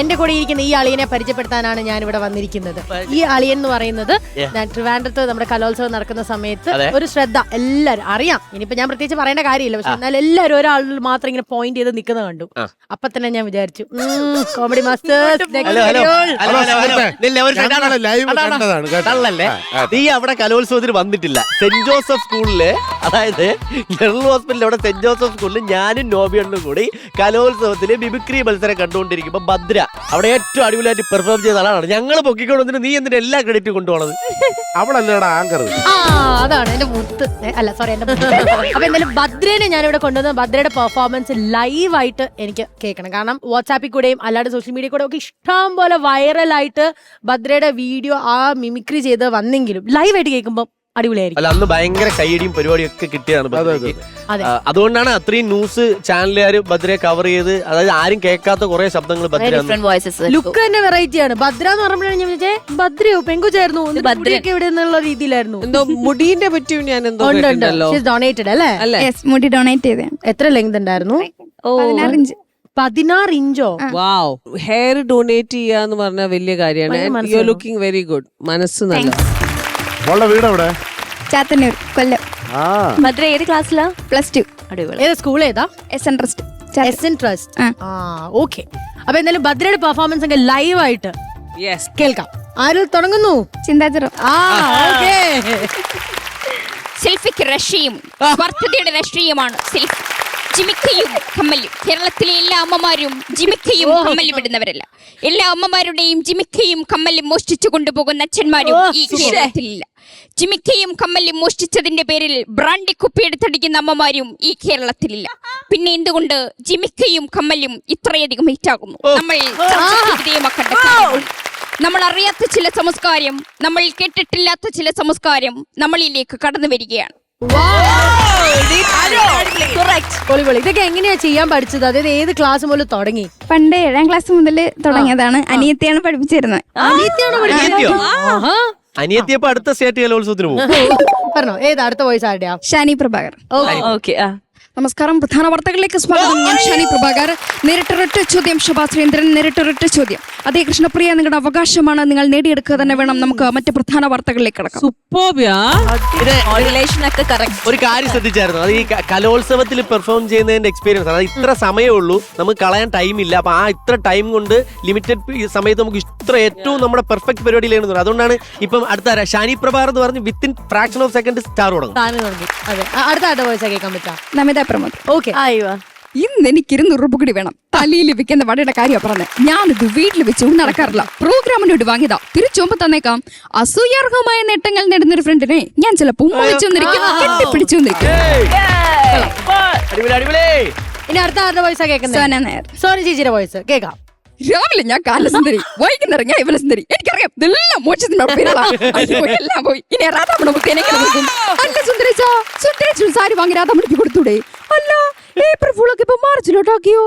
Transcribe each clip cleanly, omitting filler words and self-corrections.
എന്റെ കൂടെ ഇരിക്കുന്ന ഈ അളിയനെ പരിചയപ്പെടുത്താനാണ് ഞാൻ ഇവിടെ വന്നിരിക്കുന്നത്. ഈ അളിയൻ എന്ന് പറയുന്നത് ട്രിവാൻഡ്രത്ത് നമ്മുടെ കലോത്സവം നടക്കുന്ന സമയത്ത് ഒരു ശ്രദ്ധ എല്ലാരും അറിയാം. ഇനിയിപ്പോ ഞാൻ പ്രത്യേകിച്ച് പറയേണ്ട കാര്യമില്ല, പക്ഷെ എന്നാൽ എല്ലാവരും ഒരാളിൽ മാത്രം ഇങ്ങനെ പോയിന്റ് ചെയ്ത് നിൽക്കുന്നത് കണ്ടു. അപ്പൊ തന്നെ ഞാൻ വിചാരിച്ചു കോമഡി മാസ്റ്റേഴ്സ്. നീ അവിടെ കലോത്സവത്തിന് വന്നിട്ടില്ല. സെന്റ് ജോസഫ് സ്കൂളില്, അതായത് ജനറൽ ഹോസ്പിറ്റലിൽ അവിടെ സെന്റ് ജോസഫ് സ്കൂളിൽ ഞാനും നോബിയണ്ണും കൂടി കലോത്സവത്തില് മിമിക്രി മത്സരം കണ്ടുകൊണ്ടിരിക്കുമ്പോ ഭദ്ര അവിടെ ഏറ്റവും അടിപൊളിയായിട്ട് പെർഫോം ചെയ്ത ആളാണ്. ഞങ്ങൾ പൊക്കിക്കൊണ്ടു. നീ എന്തിനാ എല്ലാ ക്രെഡിറ്റും കൊണ്ടുപോണത്? അവളല്ലേടാ ആങ്കർ. അതാണ് എന്റെ മുത്ത്. അല്ല സോറി, എന്റെ അപ്പൊ എന്തായാലും ഭദ്രനെ ഞാൻ ഇവിടെ കൊണ്ടുവന്നത് ഭദ്രയുടെ പെർഫോമൻസ് ലൈവായിട്ട് എനിക്ക് കേൾക്കണം. കാരണം വാട്സാപ്പിൽ കൂടെയും അല്ലാതെ സോഷ്യൽ മീഡിയ കൂടെ ഒക്കെ ഇഷ്ടം പോലെ വൈറലായിട്ട് ഭദ്രയുടെ വീഡിയോ ആ മിമിക്രി ചെയ്ത് വന്നെങ്കിലും ലൈവായിട്ട് കേൾക്കുമ്പോൾ അടിപൊളിയായിരിക്കും. അല്ല, അന്ന് ഭയങ്കര കൈയടിയും പരിപാടിയും ഒക്കെ കിട്ടിയതാണ്. അതുകൊണ്ടാണ് അത്രയും ന്യൂസ് ചാനലുകാർ ഭദ്രയെ കവർ ചെയ്ത്, അതായത് ആരും കേൾക്കാത്ത കുറെ ശബ്ദങ്ങൾ ലുക്ക് തന്നെ വെറൈറ്റി ആണ്. ഭദ്ര എന്ന് പറയുമ്പോഴാണ് ഞാൻ വിചാരിച്ചേ ഭദ്രയോ പെങ്കുച്ചായിരുന്നു ഭദ്രയൊക്കെ ഇവിടെ എന്നുള്ള രീതിയിലായിരുന്നു. എന്തോ മുടീന്റെ പറ്റിയും ഞാൻ ഡൊണേറ്റഡ് അല്ലേ? മുടി ഡൊണേറ്റ് ചെയ്തേ. എത്ര ലെങ്ത് ഉണ്ടായിരുന്നു? 16 ഇഞ്ച്. 16 ഇഞ്ചോ? വാവ്. ഹെയർ ഡൊണേറ്റ് ചെയ്യാന്ന് പറഞ്ഞ വലിയ കാര്യമാണ്. You are looking very good. മനസ്സ് നല്ല. വീട് എവിടെ? ചാത്തന്നൂർ, കൊല്ലം. ഭദ്ര ഏത് ക്ലാസ്സിലാ? +2. ഏതാ സ്കൂൾ? ഏതാ? SN Trust. SN Trust. Okay. അപ്പൊ എന്തായാലും ഭദ്രയുടെ പെർഫോമൻസ് ഒക്കെ ലൈവായിട്ട് കേൾക്കാം. ആരും തുടങ്ങുന്നു? ചിന്താചരം. സെൽഫിക്ക് രാഷ്ട്രീയം സ്വാർത്ഥതയുടെ രാഷ്ട്രീയമാണ് സെൽഫി. ജിമിക്കയും കമ്മലും. കേരളത്തിലെ എല്ലാ അമ്മമാരും ജിമിക്കയും കമ്മലും ഇടുന്നവരല്ല. എല്ലാ അമ്മമാരുടെയും ജിമിക്കയും കമ്മലും മോഷ്ടിച്ചു കൊണ്ടുപോകുന്ന അച്ഛന്മാരും ഈ കേരളത്തിലില്ല. ജിമിക്കയും കമ്മലും മോഷ്ടിച്ചതിന്റെ പേരിൽ ബ്രാൻഡി കുപ്പിയെടുത്തടിക്കുന്ന അമ്മമാരും ഈ കേരളത്തിലില്ല. പിന്നെ എന്തുകൊണ്ട് ജിമിക്കയും കമ്മലും ഇത്രയധികം ഹിറ്റാകുന്നു? നമ്മൾ അറിയാത്ത ചില സംസ്കാരം, നമ്മൾ കേട്ടിട്ടില്ലാത്ത ചില സംസ്കാരം നമ്മളിലേക്ക് കടന്നു വരികയാണ്. ഇതൊക്കെ എങ്ങനെയാ ചെയ്യാൻ പഠിച്ചത്? അതായത് ഏത് ക്ലാസ് മുതൽ തുടങ്ങി? പണ്ട് 7ാം ക്ലാസ് മുതൽ തുടങ്ങിയതാണ്. അനിയത്തിയാണ് പഠിപ്പിച്ചിരുന്നത്. അനിയത്തിയപ്പോ അടുത്ത സ്റ്റേറ്റ് കലോത്സവത്തിന് പോകും. പറഞ്ഞോ, ഏത് അടുത്ത വോയിസ് ആരുടെയാ? ഷാനി പ്രഭാകർ. നമസ്കാരം, പ്രധാന വാർത്തകളിലേക്ക് സ്വാഗതം. ഞാൻ ഷാനി പ്രഭാകർ. നേരിട്ടൊരൊറ്റ ചോദ്യം. ശോഭാ സുരേന്ദ്രൻ. നേരിട്ടൊരൊറ്റ ചോദ്യം. അതേ കൃഷ്ണപ്രിയ, നിങ്ങളുടെ അവകാശമാണ്, നിങ്ങൾ നേടിയെടുക്കുക തന്നെ വേണം. നമുക്ക് മറ്റ് പ്രധാന വാർത്തകളിലേക്ക് കിടക്കാം. ഒരു കാര്യം ശ്രദ്ധിച്ചായിരുന്നു, അത് ഈ കലോത്സവത്തിൽ പെർഫോം ചെയ്യുന്നതിന്റെ എക്സ്പീരിയൻസ്. അതായത് ഇത്ര സമയമേ ഉള്ളൂ, നമുക്ക് കളയാൻ ടൈം ഇല്ല. അപ്പൊ ആ ഇത്ര ടൈം കൊണ്ട് ലിമിറ്റഡ് സമയത്ത് നമുക്ക് ഇത്ര ഏറ്റവും നമ്മുടെ പെർഫെക്റ്റ് പരിപാടിയിലാണ്. അതുകൊണ്ടാണ് ഇപ്പം അടുത്ത ഷാനി പ്രഭാകർ എന്ന് പറഞ്ഞ് within fraction of second star തുടങ്ങും. അടുത്ത വോയിസ് കേൾക്കാൻ പറ്റാം. നമിത പ്രമോദ്. ഓക്കെ. ഇന്ന് എനിക്ക് 200 രൂപ കൂടി വേണം. തലയിൽ വെക്കുന്ന വടയുടെ കാര്യം പറഞ്ഞത്. ഞാനിത് വീട്ടിൽ വെച്ച് നടക്കാറില്ല. പ്രോഗ്രാമിന് വേണ്ടി വാങ്ങിയതാ. തിരിച്ചുമ്പോ തന്നേക്കാം. അസൂയാർഹമായ നേട്ടങ്ങൾ നേടുന്നൊരു ഫ്രണ്ടിനെ ഞാൻ ചിലപ്പോ കെട്ടിപ്പിടിച്ചു. ഇനി അടുത്ത ആരുടെ വോയിസാ കേൾക്കുന്നത്? സോന നായർ. സോന ചേച്ചിയുടെ വോയിസ് കേൾക്കാം. രാവിലെ ഞാൻ കാലസുന്ദരി, വൈകുന്നേരം ഞാൻ ഇവലസുന്ദരി. എനിക്കറിയാം ഇതെല്ലാം മോക്ഷത്തിനോട് എല്ലാം പോയി. ഇനി അല്ല സുന്ദരിച്ചു സാരി വാങ്ങി രാധാമണിക്ക് കൊടുത്തൂടെ? അല്ല, ഏപ്രിൽ ഫുള്ളൊക്കെ ഇപ്പൊ മാർച്ചിലോട്ടാക്കിയോ?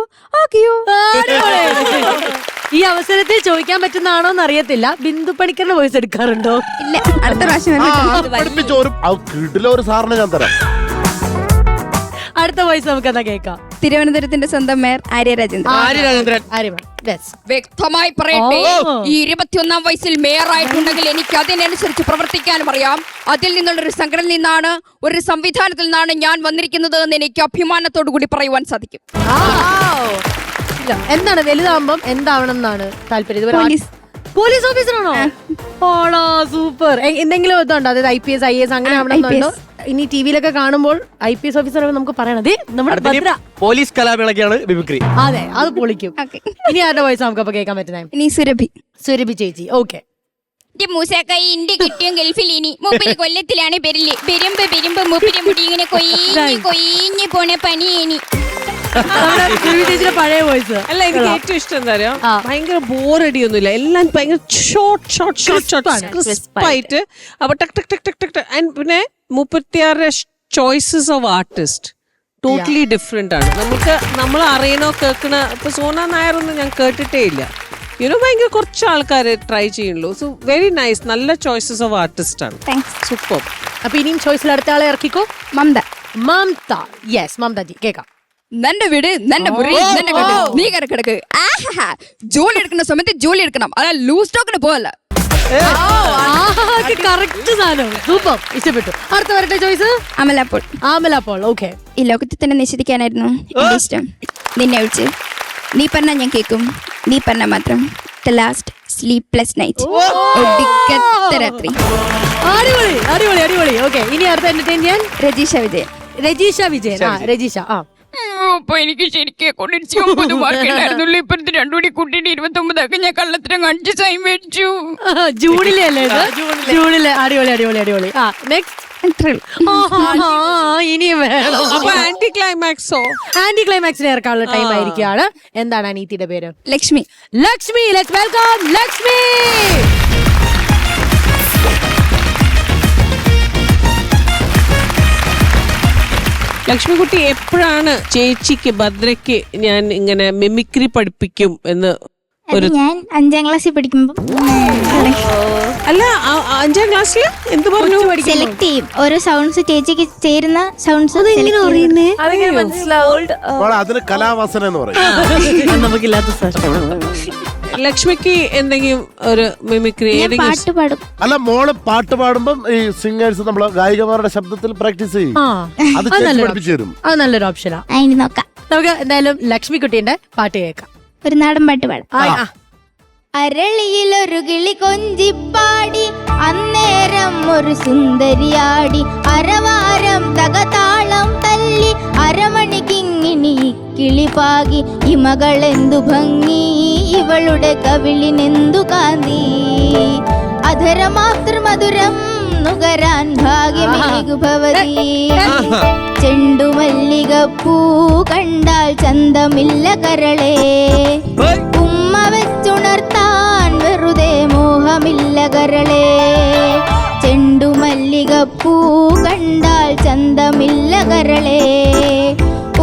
ഈ അവസരത്തിൽ ചോദിക്കാൻ പറ്റുന്നതാണോ എന്ന് അറിയത്തില്ല, ബിന്ദു പണിക്കറിന്റെ വോയിസ് എടുക്കാറുണ്ടോ? ഇല്ല, അടുത്ത പ്രാവശ്യം ഒരു സാറിന് ഞാൻ തരാം. അടുത്ത വോയിസ് നമുക്ക് എന്നാ കേൾക്കാം. തിരുവനന്തപുരത്തിന്റെ സ്വന്തം മേയർ ആര്യ രാജേന്ദ്രൻ. വ്യക്തമായി പറയട്ടെ, ഈ 21ാം വയസ്സിൽ മേയറായിട്ടുണ്ടെങ്കിൽ എനിക്ക് അതിനനുസരിച്ച് പ്രവർത്തിക്കാനും അറിയാം. അതിൽ നിന്നുള്ളൊരു സംഘടനയിൽ നിന്നാണ്, ഒരു സംവിധാനത്തിൽ നിന്നാണ് ഞാൻ വന്നിരിക്കുന്നത് എന്ന് എനിക്ക് അഭിമാനത്തോടു കൂടി പറയുവാൻ സാധിക്കും. എന്താണ് വലുതാകുമ്പം എന്താവണം എന്നാണ് താല്പര്യം? പോലീസ് ഓഫീസറാണോ? സൂപ്പർ. എന്തെങ്കിലും ഇതുണ്ടോ? അതായത് IPS IAS അങ്ങനെ ആവണമെന്നുണ്ടോ? ഇനി ടിവിയിലൊക്കെ കാണുമ്പോൾ IPS ഓഫീസർ നമുക്ക് പറയണത് നമ്മുടെ പോലീസ് കലാമേളക്കാണ് മിമിക്രി. അതെ, അത് പൊളിക്കും. ഇനി ആരുടെ വോയിസ് നമുക്ക് അപ്പൊ കേൾക്കാൻ പറ്റുന്നത്? ഇനി സുരഭി ചേച്ചി. ഓക്കെ. മൂസക്കായി ഇന്ത്യ കിട്ടിയും ഗൾഫിൽ ഇനി 30 കൊല്ലത്തിലാണ് പെരില് പെരുമ്പ് മൂപ്പിരി മുടി ഇങ്ങനെ കൊയ്ഞ്ഞു പോണ പണി ഇനി. പഴയ വോയിസ് അല്ല, എനിക്ക് ഏറ്റവും ഇഷ്ടം എന്താ പറയാ, ഭയങ്കര ബോറടിയൊന്നുമില്ല. എല്ലാം ഭയങ്കര ഷോർട്ട്. അപ്പൊ ടക് ടക് ടക് ടക് ടക്. പിന്നെ 36 choices of artist totally different ആണ്. നമ്മൾ അറിയണോ കേൾക്കണ. ഇപ്പൊ സോന നായർ ഒന്നും ഞാൻ കേട്ടിട്ടേ ഇല്ല. ഭയങ്കര കുറച്ച് ആൾക്കാർ ട്രൈ ചെയ്യുള്ളൂ. So very nice. നല്ല ചോയ്സസ് ഓഫ് ആർട്ടിസ്റ്റ് ആണ്. സൂപ്പർ. അപ്പൊ ഇനിയും ചോയ്സിൽ അടുത്ത ആളെ ഇറക്കിക്കോ. മമത. യെസ്, മമത ജി കേൾക്കാം. നിന്റെ വീട്, നിന്റെ മുറി, നിന്റെ കെട്ട്, നീ കയറി കിടക്ക്. ആഹാ, ജോലി എടുക്കുന്ന സമയത്ത് ജോലി എടുക്കണം, അല്ല ലൂസ് സ്റ്റോക്കിന് പോവല്ല. കറക്റ്റ് സാധനം. സൂപ്പർ, ഇഷ്ടപ്പെട്ടു. അടുത്ത വരട്ടെ ചോയ്സ്. അമല പോൾ. ആമല പോൾ. ഓക്കെ. ഈ ലോകത്തിൽ തന്നെ നിശ്ചയിക്കാനായിരുന്നു എന്റെ ഇഷ്ടം. നിന്നെ ഒഴിച്ച് നീ പറഞ്ഞാൽ ഞാൻ കേൾക്കും, നീ പറഞ്ഞാൽ മാത്രം. ദ ലാസ്റ്റ് സ്ലീപ്ലെസ് നൈറ്റ്, ഒടുക്കത്തെ രാത്രി. അടിപൊളി അടിപൊളി അടിപൊളി. ഓക്കെ, ഇനി അടുത്ത എന്റർടൈൻ ചെയ്യാൻ രജീഷ വിജയൻ. രജീഷ വിജയൻ. രജീഷ. അപ്പൊ എനിക്ക് ശരിക്കും 9 മാർക്കുണ്ടായിരുന്നുള്ളൂ. ഇപ്പഴത്തെ 2 കൂടി കൂട്ടിയിട്ട് 29 ഞാൻ കള്ളത്തിനും കാണിച്ച് സൈൻ മേടിച്ചു. ജൂണിലെ അല്ലേ ഇത്? ജൂണിലെ. അടിപൊളി അടിപൊളി അടിപൊളി. നെക്സ്റ്റ്. ഇനിയും വേണം. അപ്പൊ ആന്റി ക്ലൈമാക്സോ? ആന്റി ക്ലൈമാക്സിനെ ഇറക്കാനുള്ള ടൈം ആയിരിക്കുകയാണ്. എന്താണ് അനീതിയുടെ പേര്? ലക്ഷ്മി. ലക്ഷ്മി. Let's welcome Lakshmi. ലക്ഷ്മിക്കുട്ടി, എപ്പോഴാണ് ചേച്ചിക്ക് ഭദ്രയ്ക്ക് ഞാൻ ഇങ്ങനെ മിമിക്രി പഠിപ്പിക്കും എന്ന് ഒരു ഞാൻ 5ാം ക്ലാസ്സിൽ പഠിക്കുമ്പോൾ അല്ല 5ാം ക്ലാസ്സിൽ എന്ത് പറഞ്ഞു? സെലക്ട് ചെയ്യും ഓരോ സൗണ്ട്സ്, ചേച്ചിക്ക് ചേരുന്ന സൗണ്ട്സ്. മോളെ, അതിന് കലാവാസന എന്ന് പറയും. നമുക്കില്ലാത്ത ലക്ഷ്മിക്ക് എന്തെങ്കിലും ഒരു മിമിക്രി പാട്ട് പാടും. അല്ല, മോള് പാട്ട് പാടുമ്പം ഈ സിംഗേഴ്സ് നമ്മളെ ഗായികമാരുടെ ശബ്ദത്തിൽ പ്രാക്ടീസ് ചെയ്യും. അത് ചേച്ചി പഠിപ്പിച്ചു തരും. അത് നല്ലൊരു ഓപ്ഷനാ. അതിന് നോക്കാം. നമുക്ക് എന്തായാലും ലക്ഷ്മി കുട്ടീന്റെ പാട്ട് കേൾക്കാം. ഒരു നാടൻ പാട്ട് പാടാം. അരളിയിലൊരു കിളി കൊഞ്ചിപ്പാടി, അന്നേരം ഒരു സുന്ദരിയാടി, അരവാരം തകതാളം തല്ലി, അരമണിക്കിങ്ങിനി കിളി പാകി, ഇമകളെന്തു ഭംഗി, ഇവളുടെ കവിളിനെന്തു കാന്തി, അധരമാതൃ മധുരം നുകരാൻ ഭാഗ്യമേകുഭവതി, ചെണ്ടുമല്ലികപ്പൂ കണ്ടാൽ ചന്തമില്ല കരളേ, ഉമ്മ വെച്ചുണർത്താൻ വെറുതെ മോഹമില്ല കരളേ, ചെണ്ടുമല്ലികപ്പൂ കണ്ടാൽ ചന്തമില്ല കരളേ,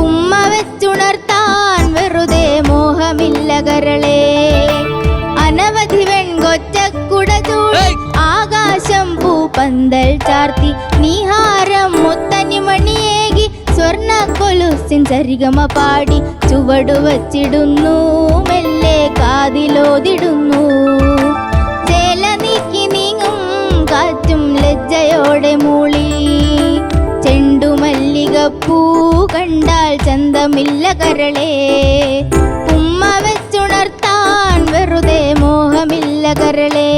ഉമ്മ വെച്ചുണർത്താൻ വെറുതെ മോഹമില്ല കരളേ, അനവധി വെൺകൊച്ചക്കുട ചൂടി, ആകാശം പൂപ്പന്തൽ ചാർത്തി, നീഹാരം മുത്തനിമണിയേകി, സ്വർണ്ണ കൊലുസിൻ സരിഗമ പാടി, ചുവടുവച്ചിടുന്നു മെല്ലെ കാതിലോതിടുന്നു, ചേല നീക്കി നീങ്ങും കാറ്റും ലജ്ജയോടെ മൂളി, ചെണ്ടുമല്ലികപ്പൂ കണ്ടാൽ ചന്തമില്ല കരളേ, ഉമ്മ വെച്ചുണർത്താൻ വെറുതെ മോഹമില്ല കരളേ.